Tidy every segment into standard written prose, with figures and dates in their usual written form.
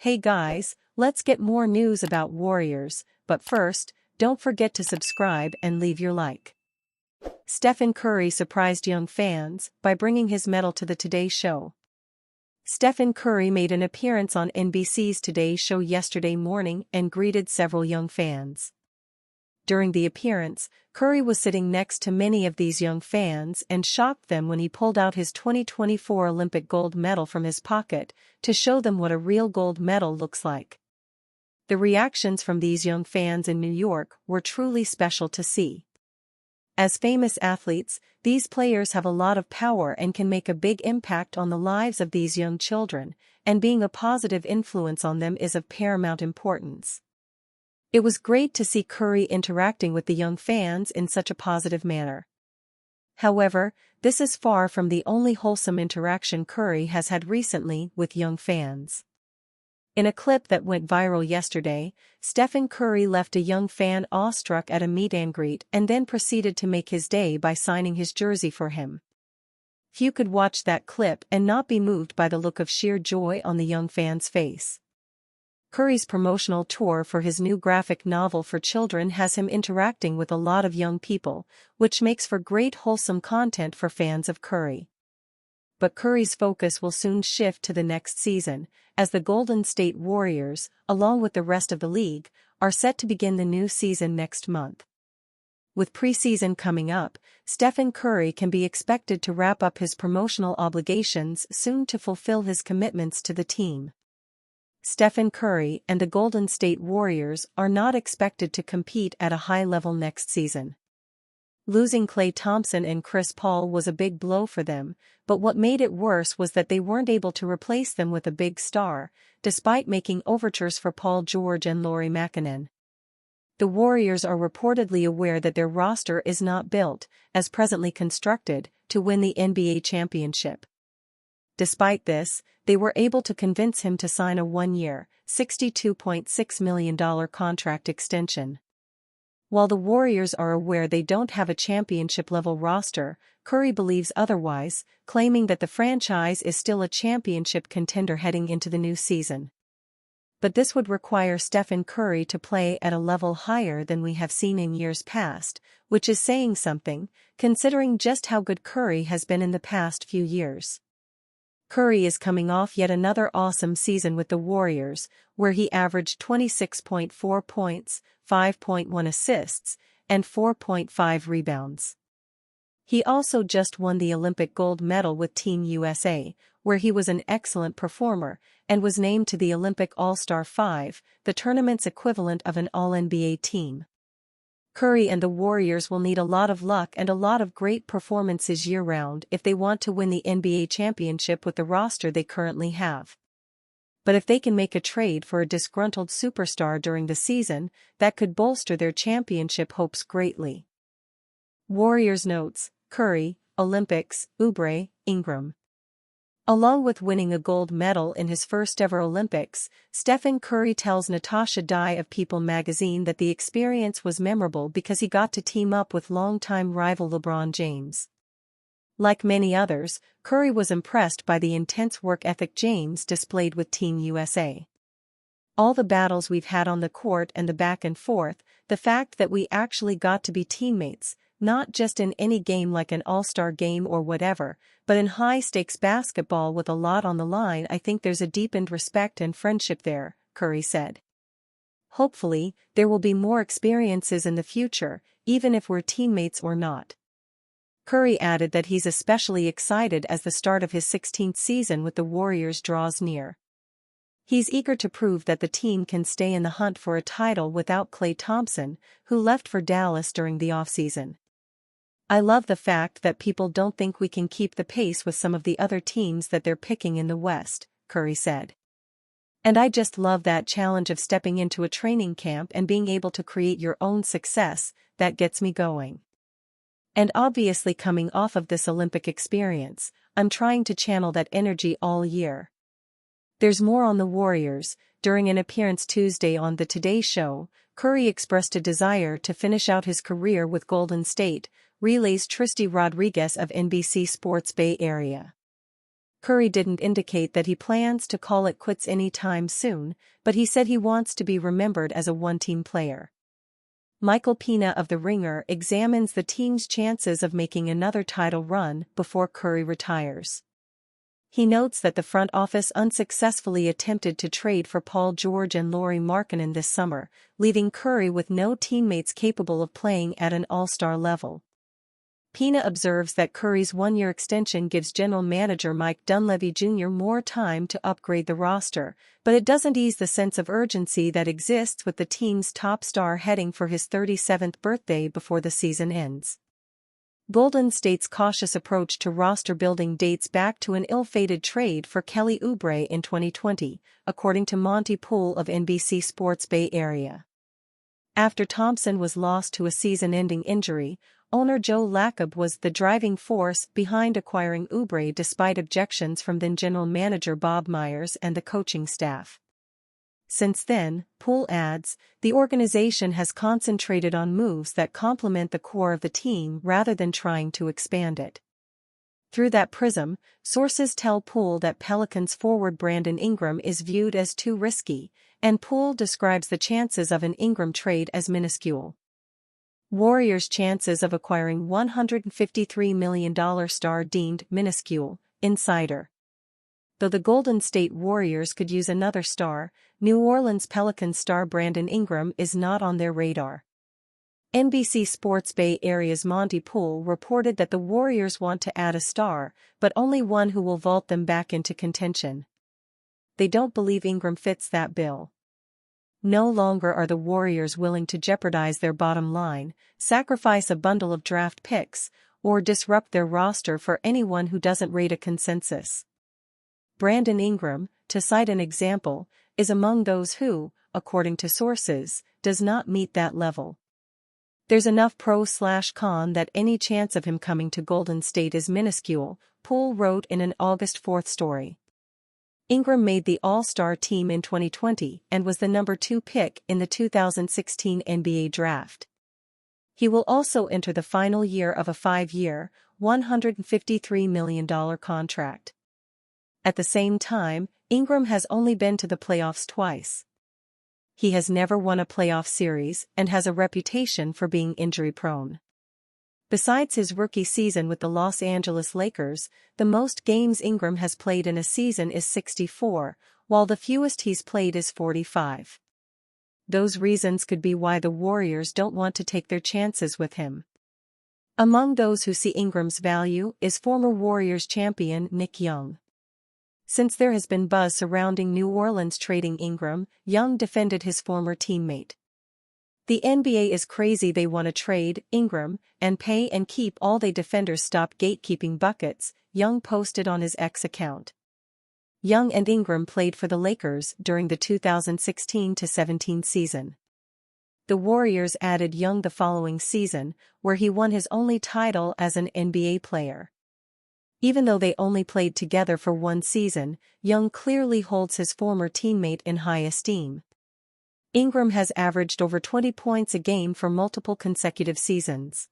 Hey guys, let's get more news about Warriors, but first, don't forget to subscribe and leave your like. Stephen Curry surprised young fans by bringing his medal to the Today Show. Stephen Curry made an appearance on NBC's Today Show yesterday morning and greeted several young fans. During the appearance, Curry was sitting next to many of these young fans and shocked them when he pulled out his 2024 Olympic gold medal from his pocket to show them what a real gold medal looks like. The reactions from these young fans in New York were truly special to see. As famous athletes, these players have a lot of power and can make a big impact on the lives of these young children, and being a positive influence on them is of paramount importance. It was great to see Curry interacting with the young fans in such a positive manner. However, this is far from the only wholesome interaction Curry has had recently with young fans. In a clip that went viral yesterday, Stephen Curry left a young fan awestruck at a meet-and-greet and then proceeded to make his day by signing his jersey for him. Few could watch that clip and not be moved by the look of sheer joy on the young fan's face. Curry's promotional tour for his new graphic novel for children has him interacting with a lot of young people, which makes for great wholesome content for fans of Curry. But Curry's focus will soon shift to the next season, as the Golden State Warriors, along with the rest of the league, are set to begin the new season next month. With preseason coming up, Stephen Curry can be expected to wrap up his promotional obligations soon to fulfill his commitments to the team. Stephen Curry and the Golden State Warriors are not expected to compete at a high level next season. Losing Klay Thompson and Chris Paul was a big blow for them, but what made it worse was that they weren't able to replace them with a big star, despite making overtures for Paul George and Lauri Markkanen. The Warriors are reportedly aware that their roster is not built, as presently constructed, to win the NBA championship. Despite this, they were able to convince him to sign a one-year, $62.6 million contract extension. While the Warriors are aware they don't have a championship-level roster, Curry believes otherwise, claiming that the franchise is still a championship contender heading into the new season. But this would require Stephen Curry to play at a level higher than we have seen in years past, which is saying something, considering just how good Curry has been in the past few years. Curry is coming off yet another awesome season with the Warriors, where he averaged 26.4 points, 5.1 assists, and 4.5 rebounds. He also just won the Olympic gold medal with Team USA, where he was an excellent performer, and was named to the Olympic All-Star 5, the tournament's equivalent of an All-NBA team. Curry and the Warriors will need a lot of luck and a lot of great performances year-round if they want to win the NBA championship with the roster they currently have. But if they can make a trade for a disgruntled superstar during the season, that could bolster their championship hopes greatly. Warriors notes, Curry, Olympics, Oubre, Ingram. Along with winning a gold medal in his first-ever Olympics, Stephen Curry tells Natasha Dye of People magazine that the experience was memorable because he got to team up with longtime rival LeBron James. Like many others, Curry was impressed by the intense work ethic James displayed with Team USA. All the battles we've had on the court and the back and forth, the fact that we actually got to be teammates, not just in any game like an all-star game or whatever, but in high-stakes basketball with a lot on the line. I think there's a deepened respect and friendship there, Curry said. Hopefully, there will be more experiences in the future, even if we're teammates or not. Curry added that he's especially excited as the start of his 16th season with the Warriors draws near. He's eager to prove that the team can stay in the hunt for a title without Klay Thompson, who left for Dallas during the offseason. I love the fact that people don't think we can keep the pace with some of the other teams that they're picking in the West, Curry said. And I just love that challenge of stepping into a training camp and being able to create your own success. That gets me going. And obviously, coming off of this Olympic experience, I'm trying to channel that energy all year. There's more on the Warriors. During an appearance Tuesday on the Today Show, Curry expressed a desire to finish out his career with Golden State, relays Tristy Rodriguez of NBC Sports Bay Area. Curry didn't indicate that he plans to call it quits anytime soon, but he said he wants to be remembered as a one-team player. Michael Pina of The Ringer examines the team's chances of making another title run before Curry retires. He notes that the front office unsuccessfully attempted to trade for Paul George and Lauri Markkanen this summer, leaving Curry with no teammates capable of playing at an all-star level. Pina observes that Curry's one-year extension gives general manager Mike Dunleavy Jr. more time to upgrade the roster, but it doesn't ease the sense of urgency that exists with the team's top star heading for his 37th birthday before the season ends. Golden State's cautious approach to roster building dates back to an ill-fated trade for Kelly Oubre in 2020, according to Monty Poole of NBC Sports Bay Area. After Thompson was lost to a season-ending injury, owner Joe Lacob was the driving force behind acquiring Oubre despite objections from then general manager Bob Myers and the coaching staff. Since then, Poole adds, the organization has concentrated on moves that complement the core of the team rather than trying to expand it. Through that prism, sources tell Poole that Pelicans forward Brandon Ingram is viewed as too risky, and Poole describes the chances of an Ingram trade as minuscule. Warriors' chances of acquiring $153 million star deemed minuscule, insider. Though the Golden State Warriors could use another star, New Orleans Pelicans star Brandon Ingram is not on their radar. NBC Sports Bay Area's Monty Poole reported that the Warriors want to add a star, but only one who will vault them back into contention. They don't believe Ingram fits that bill. No longer are the Warriors willing to jeopardize their bottom line, sacrifice a bundle of draft picks, or disrupt their roster for anyone who doesn't rate a consensus. Brandon Ingram, to cite an example, is among those who, according to sources, does not meet that level. There's enough pro/con that any chance of him coming to Golden State is minuscule, Poole wrote in an August 4th story. Ingram made the All-Star team in 2020 and was the number 2 pick in the 2016 NBA Draft. He will also enter the final year of a 5-year, $153 million contract. At the same time, Ingram has only been to the playoffs twice. He has never won a playoff series and has a reputation for being injury-prone. Besides his rookie season with the Los Angeles Lakers, the most games Ingram has played in a season is 64, while the fewest he's played is 45. Those reasons could be why the Warriors don't want to take their chances with him. Among those who see Ingram's value is former Warriors champion Nick Young. Since there has been buzz surrounding New Orleans trading Ingram, Young defended his former teammate. The NBA is crazy, they want to trade Ingram and pay and keep all they defenders, stop gatekeeping buckets, Young posted on his X account. Young and Ingram played for the Lakers during the 2016-17 season. The Warriors added Young the following season, where he won his only title as an NBA player. Even though they only played together for one season, Young clearly holds his former teammate in high esteem. Ingram has averaged over 20 points a game for multiple consecutive seasons.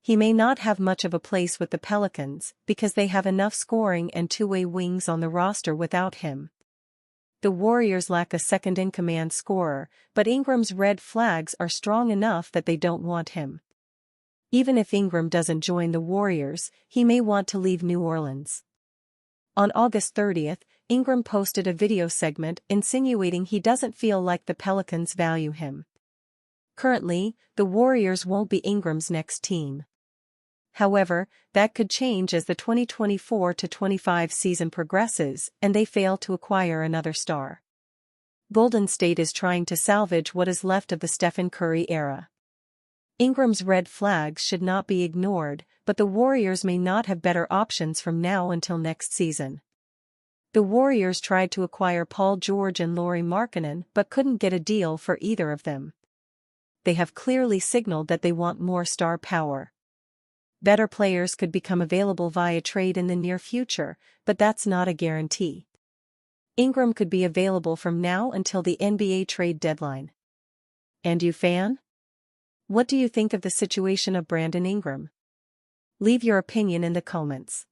He may not have much of a place with the Pelicans because they have enough scoring and two-way wings on the roster without him. The Warriors lack a second-in-command scorer, but Ingram's red flags are strong enough that they don't want him. Even if Ingram doesn't join the Warriors, he may want to leave New Orleans. On August 30th, Ingram posted a video segment insinuating he doesn't feel like the Pelicans value him. Currently, the Warriors won't be Ingram's next team. However, that could change as the 2024-25 season progresses and they fail to acquire another star. Golden State is trying to salvage what is left of the Stephen Curry era. Ingram's red flags should not be ignored, but the Warriors may not have better options from now until next season. The Warriors tried to acquire Paul George and Lauri Markkanen but couldn't get a deal for either of them. They have clearly signaled that they want more star power. Better players could become available via trade in the near future, but that's not a guarantee. Ingram could be available from now until the NBA trade deadline. And you, fan? What do you think of the situation of Brandon Ingram? Leave your opinion in the comments.